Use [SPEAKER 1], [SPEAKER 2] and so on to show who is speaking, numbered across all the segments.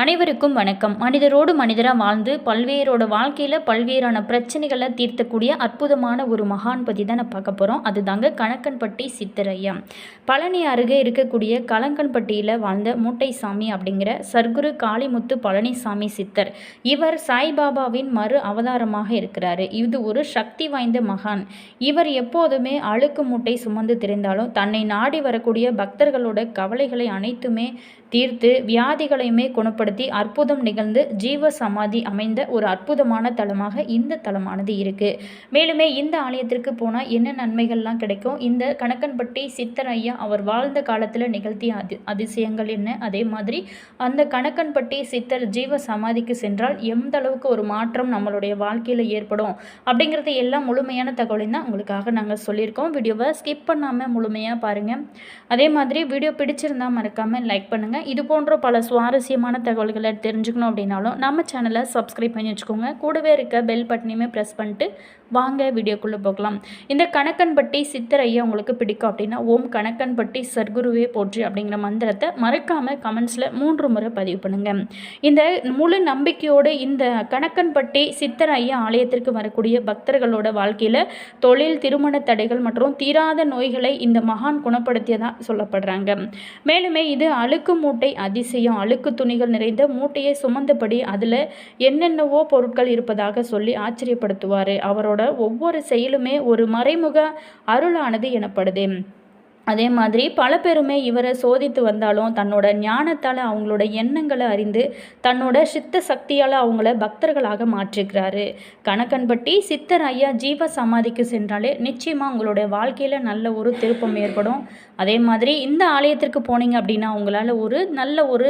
[SPEAKER 1] அனைவருக்கும் வணக்கம். மனிதரோடு மனிதராக வாழ்ந்து பல்வேறோட வாழ்க்கையில் பல்வேறான பிரச்சனைகளை தீர்த்தக்கூடிய அற்புதமான ஒரு மகான் பற்றி தான் நான் பார்க்க போகிறோம். அதுதாங்க கணக்கன்பட்டி சித்தரையா. பழனி அருகே இருக்கக்கூடிய கலங்கன்பட்டியில் வாழ்ந்த மூட்டைசாமி அப்படிங்கிற சர்க்குரு காளிமுத்து பழனிசாமி சித்தர். இவர் சாய்பாபாவின் மறு அவதாரமாக இருக்கிறாரு. இது ஒரு சக்தி வாய்ந்த மகான். இவர் எப்போதுமே அழுக்கு மூட்டை சுமந்து திரிந்தாலும் தன்னை நாடி வரக்கூடிய பக்தர்களோட கவலைகளை அனைத்துமே தீர்த்து வியாதிகளையுமே குணப்படுத்தி அற்புதம் நிகழ்ந்து ஜீவ சமாதி அமைந்த ஒரு அற்புதமான தலமாக இந்த தலமானது இருக்குது. மேலுமே இந்த ஆலயத்திற்கு போனால் என்ன நன்மைகள்லாம் கிடைக்கும், இந்த கணக்கன்பட்டி சித்தர் ஐயா அவர் வாழ்ந்த காலத்தில் நிகழ்த்திய அதிசயங்கள் என்ன, அதே மாதிரி அந்த கணக்கன்பட்டி சித்தர் ஜீவ சமாதிக்கு சென்றால் எந்த அளவுக்கு ஒரு மாற்றம் நம்மளுடைய வாழ்க்கையில் ஏற்படும் அப்படிங்கிறது எல்லாம் முழுமையான தகவலையும் தான் உங்களுக்காக நாங்கள் சொல்லியிருக்கோம். வீடியோவை ஸ்கிப் பண்ணாமல் முழுமையாக பாருங்கள். அதே மாதிரி வீடியோ பிடிச்சிருந்தால் மறக்காமல் லைக் பண்ணுங்கள். இது போன்ற பல சுவாரஸ்யமான தகவல்களை தெரிஞ்சுக்கணும் அப்படின்னாலும் நம்ம சேனலை சப்ஸ்கிரைப் பண்ணி வச்சுக்கோங்க. கூடவே இருக்க பெல் பட்டனையுமே ப்ரெஸ் பண்ணிட்டு வாங்க வீடியோக்குள்ளே போகலாம். இந்த கணக்கன்பட்டி சித்தர் ஐயா உங்களுக்கு பிடிக்கும் அப்படின்னா ஓம் கணக்கன்பட்டி சர்க்குருவே போற்றி அப்படிங்கிற மந்திரத்தை மறக்காமல் கமெண்ட்ஸில் 3 முறை பதிவு பண்ணுங்கள். இந்த முழு நம்பிக்கையோடு இந்த கணக்கன்பட்டி சித்தர் ஐயா ஆலயத்திற்கு வரக்கூடிய பக்தர்களோட வாழ்க்கையில் தொழில், திருமண தடைகள் மற்றும் தீராத நோய்களை இந்த மகான் குணப்படுத்தியதாக சொல்லப்படுறாங்க. மேலுமே இது அழுக்கு மூட்டை அதிசயம். அழுக்கு துணிகள் நிறைந்த மூட்டையை சுமந்தபடி அதில் என்னென்னவோ பொருட்கள் இருப்பதாக சொல்லி ஆச்சரியப்படுத்துவார். அவரோட ஒவ்வொரு செயலுமே ஒரு மறைமுக அருளானது எனப்படுது. அதே மாதிரி பல பேருமே இவரை சோதித்து வந்தாலும் தன்னோட ஞானத்தால் அவங்களோட எண்ணங்களை அறிந்து தன்னோட சித்த சக்தியால் அவங்கள பக்தர்களாக மாற்றிக்கிறாரு. கணக்கன்பட்டி சித்தர் ஐயா ஜீவ சமாதிக்கு சென்றாலே நிச்சயமாக உங்களோட வாழ்க்கையில் நல்ல ஒரு திருப்பம் ஏற்படும். அதே மாதிரி இந்த ஆலயத்திற்கு போனீங்க அப்படின்னா உங்களால் ஒரு நல்ல ஒரு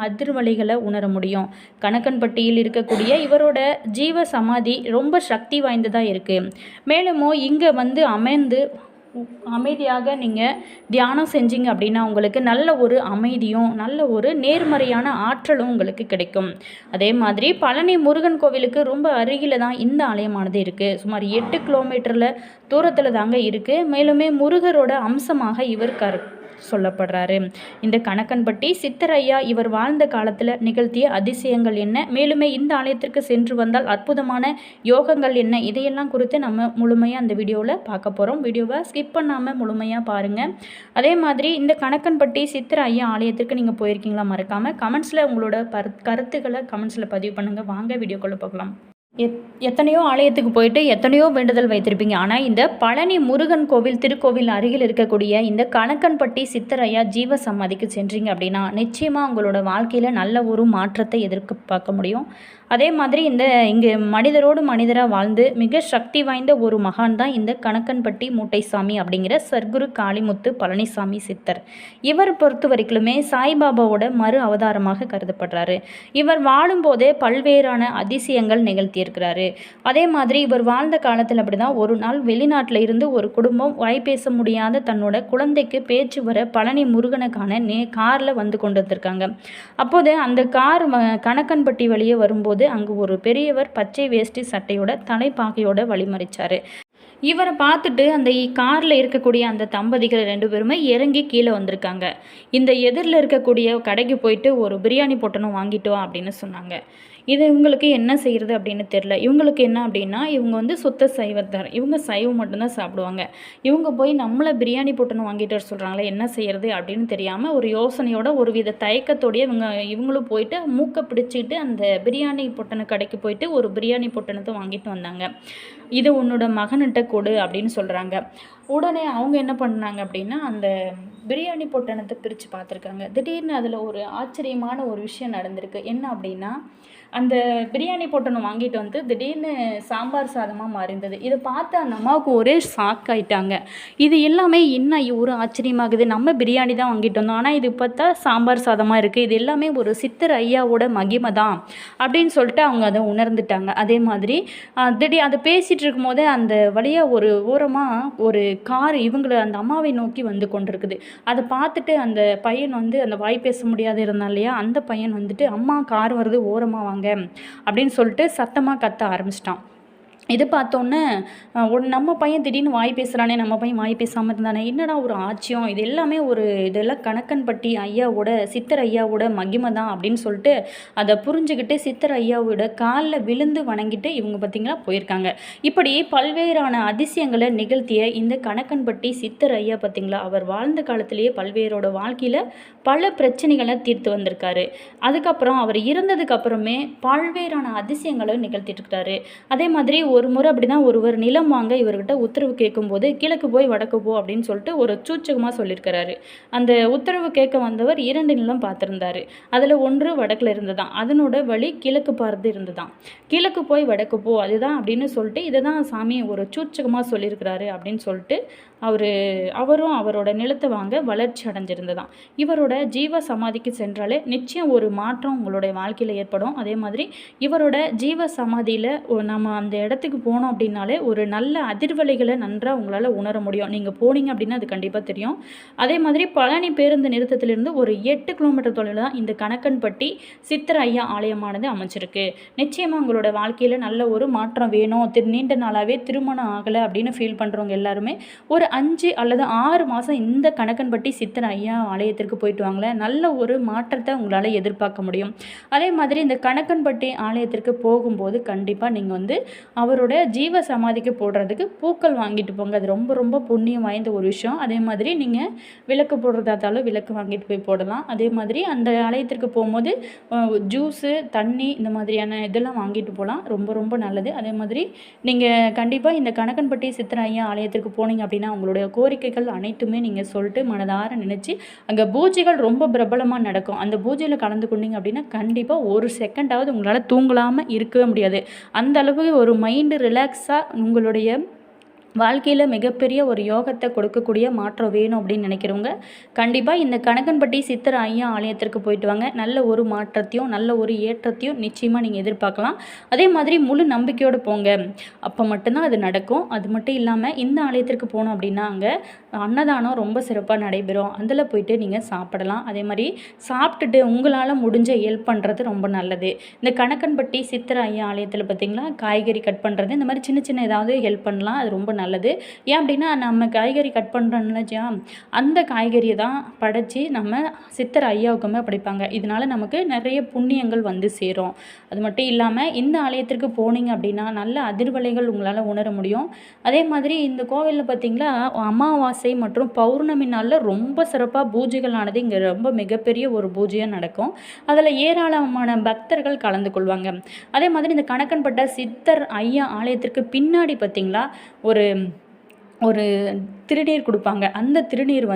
[SPEAKER 1] அதிர்வலைகளை உணர முடியும். கணக்கன்பட்டியில் இருக்கக்கூடிய இவரோட ஜீவ சமாதி ரொம்ப சக்தி வாய்ந்ததாக இருக்குது. மேலும் இங்கே அமர்ந்து அமைதியாக நீங்கள் தியானம் செஞ்சீங்க அப்படின்னா உங்களுக்கு நல்ல ஒரு அமைதியும் நல்ல ஒரு நேர்மறையான ஆற்றலும் உங்களுக்கு கிடைக்கும். அதே மாதிரி பழனி முருகன் கோவிலுக்கு ரொம்ப அருகில் தான் இந்த ஆலயமானது இருக்குது. சுமார் 8 கிலோமீட்டரில் தூரத்தில் தாங்க இருக்குது. மேலுமே முருகரோட அம்சமாக இவர் சொல்லப்படுறாரு. இந்த கணக்கன்பட்டி சித்தர் ஐயா இவர் வாழ்ந்த காலத்தில் நிகழ்த்திய அதிசயங்கள் என்ன, மேலுமே இந்த ஆலயத்திற்கு சென்று வந்தால் அற்புதமான யோகங்கள் என்ன, இதையெல்லாம் குறித்து நம்ம முழுமையாக அந்த வீடியோவில் பார்க்க போகிறோம். வீடியோவை ஸ்கிப் பண்ணாமல் முழுமையாக பாருங்கள். அதே மாதிரி இந்த கணக்கன்பட்டி சித்தர் ஐயா ஆலயத்திற்கு நீங்கள் போயிருக்கீங்களா மறக்காமல் கமெண்ட்ஸில் உங்களோட கருத்துக்களை கமெண்ட்ஸில் பதிவு பண்ணுங்கள். வாங்க வீடியோக்குள்ளே பார்க்கலாம். எத்தனையோ ஆலயத்துக்கு போயிட்டு எத்தனையோ வேண்டுதல் வைத்திருப்பீங்க. ஆனால் இந்த பழனி முருகன் கோவில் திருக்கோவில் அருகில் இருக்கக்கூடிய இந்த கணக்கன்பட்டி சித்தர் ஐயா ஜீவ சமாதிக்கு சென்றீங்க அப்படின்னா நிச்சயமாக உங்களோட வாழ்க்கையில் நல்ல ஒரு மாற்றத்தை எதிர்பார்க்க முடியும். அதே மாதிரி இங்கே மனிதரோடு மனிதராக வாழ்ந்து மிக சக்தி வாய்ந்த ஒரு மகான் தான் இந்த கணக்கன்பட்டி மூட்டைசாமி அப்படிங்கிற சர்க்குரு காளிமுத்து பழனிசாமி சித்தர். இவர் பொறுத்த வரைக்குமே சாய்பாபாவோட மறு அவதாரமாக கருதப்படுறாரு. இவர் வாழும்போதே பல்வேறான அதிசயங்கள் நிகழ்த்தியிருக்கிறாரு. அதே மாதிரி இவர் வாழ்ந்த காலத்தில் அப்படிதான் ஒரு நாள் வெளிநாட்டில் இருந்து ஒரு குடும்பம் வாய் பேச முடியாத தன்னோட குழந்தைக்கு பேச்சு வர பழனி முருகனுக்கான காரில் வந்து கொண்டு வந்திருக்காங்க. அப்போது அந்த கார் கணக்கன்பட்டி வழியே வரும்போது அங்கு ஒரு பெரியவர் பச்சை வேஷ்டி சட்டையோட தலைப்பாகையோட வழிமறிச்சாரு. இவரை பார்த்துட்டு அந்த காரில் இருக்கக்கூடிய அந்த தம்பதிகள் 2 பேருமே இறங்கி கீழே வந்திருக்காங்க. இந்த எதிரில் இருக்கக்கூடிய கடைக்கு போயிட்டு ஒரு பிரியாணி பொட்டணும் வாங்கிட்டோம் அப்படின்னு சொன்னாங்க. இது இவங்களுக்கு என்ன செய்கிறது அப்படின்னு தெரில. இவங்களுக்கு என்ன அப்படின்னா இவங்க சுத்த சைவத்தார், இவங்க சைவம் மட்டும்தான் சாப்பிடுவாங்க. இவங்க போய் நம்மளை பிரியாணி பொட்டணும் வாங்கிட்டு வர சொல்கிறாங்களே, என்ன செய்கிறது அப்படின்னு தெரியாமல் ஒரு யோசனையோட ஒரு வித தயக்கத்தோடைய இவங்களும் போயிட்டு மூக்கை பிடிச்சிக்கிட்டு அந்த பிரியாணி பொட்டண கடைக்கு போயிட்டு ஒரு பிரியாணி பொட்டணத்தை வாங்கிட்டு வந்தாங்க. இது உன்னோட மகன்கிட்ட கொடு அப்படின்னு சொல்கிறாங்க. உடனே அவங்க என்ன பண்ணாங்க அப்படின்னா அந்த பிரியாணி பொட்டணத்தை பிரித்து பார்த்துருக்காங்க. திடீர்னு அதில் ஒரு ஆச்சரியமான ஒரு விஷயம் நடந்திருக்கு. என்ன அப்படின்னா அந்த பிரியாணி பொட்டணம் வாங்கிட்டு திடீர்னு சாம்பார் சாதமாக மாறிந்தது. இதை பார்த்து அந்த அம்மாவுக்கு ஒரே ஷாக் ஆகிட்டாங்க. இது எல்லாமே இன்னும் ஒரு ஆச்சரியமாகுது, நம்ம பிரியாணி தான் வாங்கிட்டு வந்தோம், ஆனால் இது பார்த்தா சாம்பார் சாதமாக இருக்குது, இது எல்லாமே ஒரு சித்தர் ஐயாவோட மகிமை தான் அப்படின்னு சொல்லிட்டு அவங்க அதை உணர்ந்துட்டாங்க. அதே மாதிரி அதை பேசிகிட்டு இருக்கும் போதே அந்த வழியாக ஒரு ஓரமாக ஒரு கார் இவங்களை அந்த அம்மாவை நோக்கி வந்து கொண்டிருக்குது. அதை பார்த்துட்டு அந்த பையன் அந்த வாய் பேச முடியாது இருந்தான் இல்லையா, அந்த பையன் அம்மா கார் வருது ஓரமாக வாங்க அப்படின்னு சொல்லிட்டு சத்தமாக கத்த ஆரம்பிச்சிட்டான். இது பார்த்தோன்னே நம்ம பையன் திடீர்னு வாய் பேசுகிறானே, நம்ம பையன் வாய் பேசாமல் இருந்தானே, என்னடா ஒரு ஆச்சரியம், இது எல்லாமே இதெல்லாம் கணக்கன்பட்டி ஐயாவோட சித்தர் ஐயாவோட மகிமை தான் அப்படின்னு சொல்லிட்டு அதை புரிஞ்சுக்கிட்டு சித்தர் ஐயாவோட காலில் விழுந்து வணங்கிட்டு இவங்க பார்த்திங்களா போயிருக்காங்க. இப்படி பல்வேறான அதிசயங்களை நிகழ்த்திய இந்த கணக்கன்பட்டி சித்தர் ஐயா பார்த்திங்களா, அவர் வாழ்ந்த காலத்திலேயே பல்வேறோட வாழ்க்கையில் பல பிரச்சனைகளை தீர்த்து வந்திருக்காரு. அதுக்கப்புறம் அவர் இறந்ததுக்கு அப்புறமே பல்வேறான அதிசயங்களை நிகழ்த்திட்டு இருக்காரு. அதே மாதிரி ஒரு முறை அப்படி தான் ஒருவர் நிலம் வாங்க இவர்கிட்ட உத்தரவு கேட்கும்போது கிழக்கு போய் வடக்கு போ அப்படின்னு சொல்லிட்டு ஒரு சூச்சகமாக சொல்லியிருக்கிறாரு. அந்த உத்தரவு கேட்க வந்தவர் 2 நிலம் பார்த்துருந்தாரு. அதில் ஒன்று வடக்கில் இருந்ததான், அதனோட வழி கிழக்கு பார்த்து இருந்ததான். கிழக்கு போய் வடக்கு போ அதுதான் அப்படின்னு சொல்லிட்டு இதை தான் சாமி ஒரு சூச்சகமாக சொல்லியிருக்கிறாரு அப்படின்னு சொல்லிட்டு அவரும் அவரோட நிலத்தை வாங்க வளர்ச்சி அடைஞ்சிருந்ததான். இவரோட ஜீவ சமாதிக்கு சென்றாலே நிச்சயம் ஒரு மாற்றம் உங்களுடைய வாழ்க்கையில் ஏற்படும். அதே மாதிரி இவரோட ஜீவ சமாதியில் நம்ம அந்த இடத்துக்கு போனோம் அப்படின்னாலே ஒரு நல்ல அதிர்வலைகளை நன்றாக உங்களால் உணர முடியும். நீங்கள் போனீங்க அப்படின்னா அது கண்டிப்பாக தெரியும். அதே மாதிரி பழனி பேருந்து நிறுத்தத்திலிருந்து ஒரு 8 கிலோமீட்டர் தொலைவில் தான் இந்த கணக்கன்பட்டி சித்தர் ஐயா ஆலயமானது அமைச்சிருக்கு. நிச்சயமாக உங்களோட வாழ்க்கையில் நல்ல ஒரு மாற்றம் வேணும், நீண்ட நாளாகவே திருமணம் ஆகலை அப்படின்னு ஃபீல் பண்ணுறவங்க எல்லாருமே ஒரு 5 அல்லது 6 மாதம் இந்த கணக்கன்பட்டி சித்தர் ஐயா ஆலயத்திற்கு போயிட்டு வாங்களேன், நல்ல ஒரு மாற்றத்தை உங்களால் எதிர்பார்க்க முடியும். அதே மாதிரி இந்த கணக்கன்பட்டி ஆலயத்திற்கு போகும்போது கண்டிப்பாக நீங்கள் அவரோட ஜீவ சமாதிக்கு போடுறதுக்கு பூக்கள் வாங்கிட்டு போங்க. அது ரொம்ப ரொம்ப புண்ணியம் வாய்ந்த ஒரு விஷயம். அதே மாதிரி நீங்கள் விளக்கு போடுறதாத்தாலும் விளக்கு வாங்கிட்டு போய் போடலாம். அதே மாதிரி அந்த ஆலயத்திற்கு போகும்போது ஜூஸு தண்ணி இந்த மாதிரியான இதெல்லாம் வாங்கிட்டு போகலாம், ரொம்ப ரொம்ப நல்லது. அதே மாதிரி நீங்கள் கண்டிப்பாக இந்த கணக்கன்பட்டி சித்தர் ஐயா ஆலயத்திற்கு போனீங்க அப்படின்னா உங்களுடைய கோரிக்கைகள் அனைத்துமே நீங்கள் சொல்லிட்டு மனதார நினச்சி அங்கே பூஜைகள் ரொம்ப பிரபலமாக நடக்கும். அந்த பூஜையில் கலந்து கொண்டீங்க அப்படின்னா கண்டிப்பாக ஒரு செகண்டாவது உங்களால் தூங்கலாமல் இருக்கவே முடியாது. அந்த அளவு ஒரு மைண்டு ரிலாக்ஸாக உங்களுடைய வாழ்க்கையில் மிகப்பெரிய ஒரு யோகத்தை கொடுக்கக்கூடிய மாற்றம் வேணும் அப்படின்னு நினைக்கிறவங்க கண்டிப்பாக இந்த கணக்கன்பட்டி சித்தர் ஐயா ஆலயத்திற்கு போயிட்டு வாங்க. நல்ல ஒரு மாற்றத்தையும் நல்ல ஒரு ஏற்றத்தையும் நிச்சயமாக நீங்கள் எதிர்பார்க்கலாம். அதே மாதிரி முழு நம்பிக்கையோடு போங்க, அப்போ மட்டும்தான் அது நடக்கும். அது மட்டும் இல்லாமல் இந்த ஆலயத்திற்கு போனோம் அப்படின்னா அங்கே அன்னதானம் ரொம்ப சிறப்பாக நடைபெறும். அதில் போயிட்டு நீங்கள் சாப்பிடலாம். அதே மாதிரி சாப்பிட்டுட்டு உங்களால் முடிஞ்ச ஹெல்ப் பண்ணுறது ரொம்ப நல்லது. இந்த கணக்கன்பட்டி சித்தர் ஐயா ஆலயத்தில் பார்த்திங்களா காய்கறி கட் பண்ணுறது இந்த மாதிரி சின்ன சின்ன ஏதாவது ஹெல்ப் பண்ணலாம், அது ரொம்ப நல்லது. ஏன் அப்படின்னா நம்ம காய்கறி கட் பண்ணுறோம்னா அந்த காய்கறியை தான் படைச்சி நம்ம சித்தர் ஐயாவுக்குமே படைப்பாங்க. இதனால் நமக்கு நிறைய புண்ணியங்கள் சேரும். அது மட்டும் இல்லாமல் இந்த ஆலயத்திற்கு போனீங்க அப்படின்னா நல்ல அதிர்வலைகள் உங்களால் உணர முடியும். அதே மாதிரி இந்த கோவிலில் பார்த்திங்களா அமாவாசை மற்றும் பௌர்ணமி நாளில் ரொம்ப சிறப்பாக பூஜைகளானது இங்கே ரொம்ப மிகப்பெரிய ஒரு பூஜையாக நடக்கும். அதில் ஏராளமான பக்தர்கள் கலந்து கொள்வாங்க. அதே மாதிரி இந்த கணக்கன்பட்ட சித்தர் ஐயா ஆலயத்திற்கு பின்னாடி பார்த்திங்களா ஒரு திருநீர் கொடுப்பாங்க. அந்த திருநீர்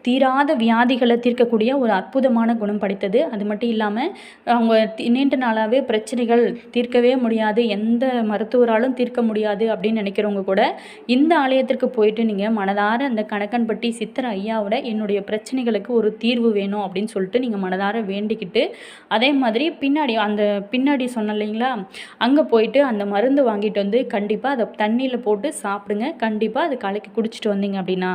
[SPEAKER 1] தீராத வியாதிகளை தீர்க்கக்கூடிய ஒரு அற்புதமான குணம் படைத்தது. அது மட்டும் இல்லாமல் அவங்க நீண்ட நாளாகவே பிரச்சனைகள் தீர்க்கவே முடியாது, எந்த மருத்துவராலும் தீர்க்க முடியாது அப்படின்னு நினைக்கிறவங்க கூட இந்த ஆலயத்திற்கு போயிட்டு நீங்கள் மனதார அந்த கணக்கன்பட்டி சித்தர் ஐயாவோட என்னுடைய பிரச்சனைகளுக்கு ஒரு தீர்வு வேணும் அப்படின்னு சொல்லிட்டு நீங்கள் மனதார வேண்டிக்கிட்டு அதே மாதிரி பின்னாடி சொன்ன இல்லைங்களா அங்கே போயிட்டு அந்த மருந்து வாங்கிட்டு கண்டிப்பாக அதை தண்ணியில் போட்டு சாப்பிடுங்க. கண்டிப்பாக அதை கலக்கி குடிச்சிட்டு வந்தீங்க அப்படின்னா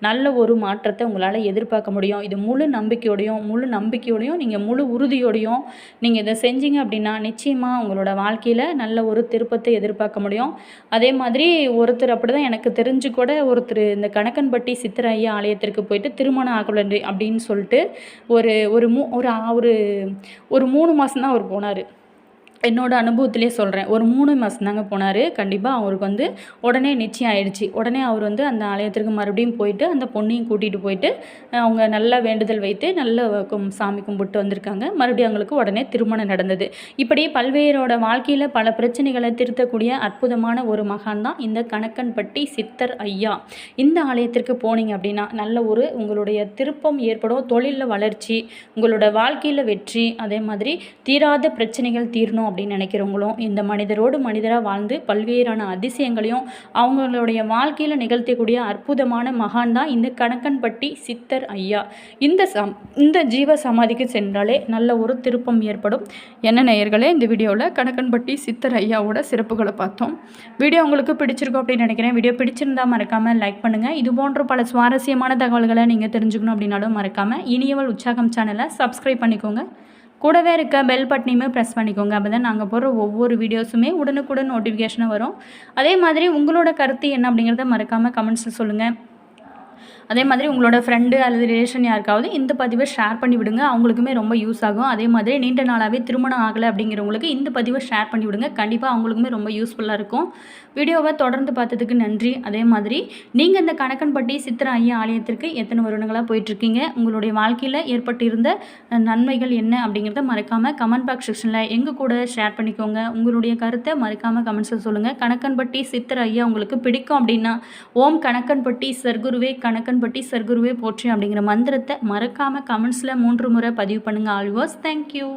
[SPEAKER 1] நல்ல ஒரு மாற்றத்தை உங்களால் எதிர்பார்க்க முடியும். இது முழு நம்பிக்கையோடையும் நீங்கள் முழு உறுதியோடையும் நீங்கள் இதை செஞ்சீங்க அப்படின்னா நிச்சயமாக உங்களோட வாழ்க்கையில் நல்ல ஒரு திருப்பத்தை எதிர்பார்க்க முடியும். அதே மாதிரி ஒருத்தர் அப்படி தான் எனக்கு தெரிஞ்சு கூட ஒருத்தர் இந்த கணக்கன்பட்டி சித்தர் ஐயா ஆலயத்திற்கு போயிட்டு திருமணம் ஆகலை அப்படின்னு சொல்லிட்டு ஒரு 3 மாதம் தான் அவர் போனார். என்னோட அனுபவத்திலே சொல்கிறேன். ஒரு 3 மாதம் தாங்க போனார். கண்டிப்பாக அவருக்கு உடனே நிச்சயம் ஆயிடுச்சு. உடனே அவர் அந்த ஆலயத்திற்கு மறுபடியும் போயிட்டு அந்த பொண்ணையும் கூட்டிகிட்டு போயிட்டு அவங்க நல்ல வேண்டுதல் வைத்து நல்ல சாமி கும்பிட்டு வந்திருக்காங்க. மறுபடியும் அவங்களுக்கு உடனே திருமணம் நடந்தது. இப்படி பல்வேறோட வாழ்க்கையில் பல பிரச்சனைகளை திருத்தக்கூடிய அற்புதமான ஒரு மகான் தான் இந்த கணக்கன்பட்டி சித்தர் ஐயா. இந்த ஆலயத்திற்கு போனீங்க அப்படின்னா நல்ல ஒரு உங்களுடைய திருப்பம் ஏற்படும், தொழிலில் வளர்ச்சி, உங்களோட வாழ்க்கையில் வெற்றி, அதே மாதிரி தீராத பிரச்சனைகள் தீரணும் அப்படின்னு நினைக்கிறவங்களும் இந்த மனிதரோடு மனிதராக வாழ்ந்து பல்வேறான அதிசயங்களையும் அவங்களுடைய வாழ்க்கையில் நிகழ்த்தக்கூடிய அற்புதமான மகான் தான் இந்த கணக்கன்பட்டி சித்தர் ஐயா. இந்த ஜீவ சமாதிக்கு சென்றாலே நல்ல ஒரு திருப்பம் ஏற்படும். என்ன நேயர்களே, இந்த வீடியோவில் கணக்கன்பட்டி சித்தர் ஐயாவோட சிறப்புகளை பார்த்தோம். வீடியோ உங்களுக்கு பிடிச்சிருக்கும் அப்படின்னு நினைக்கிறேன். வீடியோ பிடிச்சிருந்தால் மறக்காமல் லைக் பண்ணுங்கள். இது போன்ற பல சுவாரஸ்யமான தகவல்களை நீங்கள் தெரிஞ்சுக்கணும் அப்படின்னாலும் மறக்காமல் இனியவள் உற்சாகம் சேனலை சப்ஸ்கிரைப் பண்ணிக்கோங்க. கூடவே இருக்க பெல் பட்டனையுமே ப்ரெஸ் பண்ணிக்கோங்க. அப்போ தான் நாங்கள் போடுற ஒவ்வொரு வீடியோஸுமே உடனுக்குடன் நோட்டிஃபிகேஷனாக வரும். அதே மாதிரி உங்களோட கருத்து என்ன அப்படிங்கிறத மறக்காமல் கமெண்ட்ஸில் சொல்லுங்கள். அதே மாதிரி உங்களோட ஃப்ரெண்டு அல்லது ரிலேஷன் யாருக்காவது இந்த பதிவை ஷேர் பண்ணி விடுங்க. அவங்களுக்குமே ரொம்ப யூஸ் ஆகும். அதே மாதிரி நீண்ட நாளாகவே திருமணம் ஆகலை அப்படிங்கிறவங்களுக்கு இந்த பதிவை ஷேர் பண்ணி விடுங்க. கண்டிப்பாக அவங்களுக்குமே ரொம்ப யூஸ்ஃபுல்லாக இருக்கும். வீடியோவை தொடர்ந்து பார்த்ததுக்கு நன்றி. அதே மாதிரி நீங்கள் இந்த கணக்கன்பட்டி சித்திர ஐயா ஆலயத்திற்கு எத்தனை வருடங்களாக போயிட்டுருக்கீங்க, உங்களுடைய வாழ்க்கையில் ஏற்பட்டிருந்த நன்மைகள் என்ன அப்படிங்கிறத மறக்காமல் கமெண்ட் பாக்ஸ் செக்ஷனில் எங்கள் கூட ஷேர் பண்ணிக்கோங்க. உங்களுடைய கருத்தை மறக்காமல் கமெண்ட்ஸில் சொல்லுங்கள். கணக்கன்பட்டி சித்திர ஐயா உங்களுக்கு பிடிக்கும் அப்படின்னா ஓம் கணக்கன்பட்டி சர்க்குருவே கணக்கன்பட்டி சர்க்குருவே போற்றி அப்படிங்கிற மந்திரத்தை மறக்காமல் கமெண்ட்ஸில் 3 முறை பதிவு பண்ணுங்கள். Always thank you.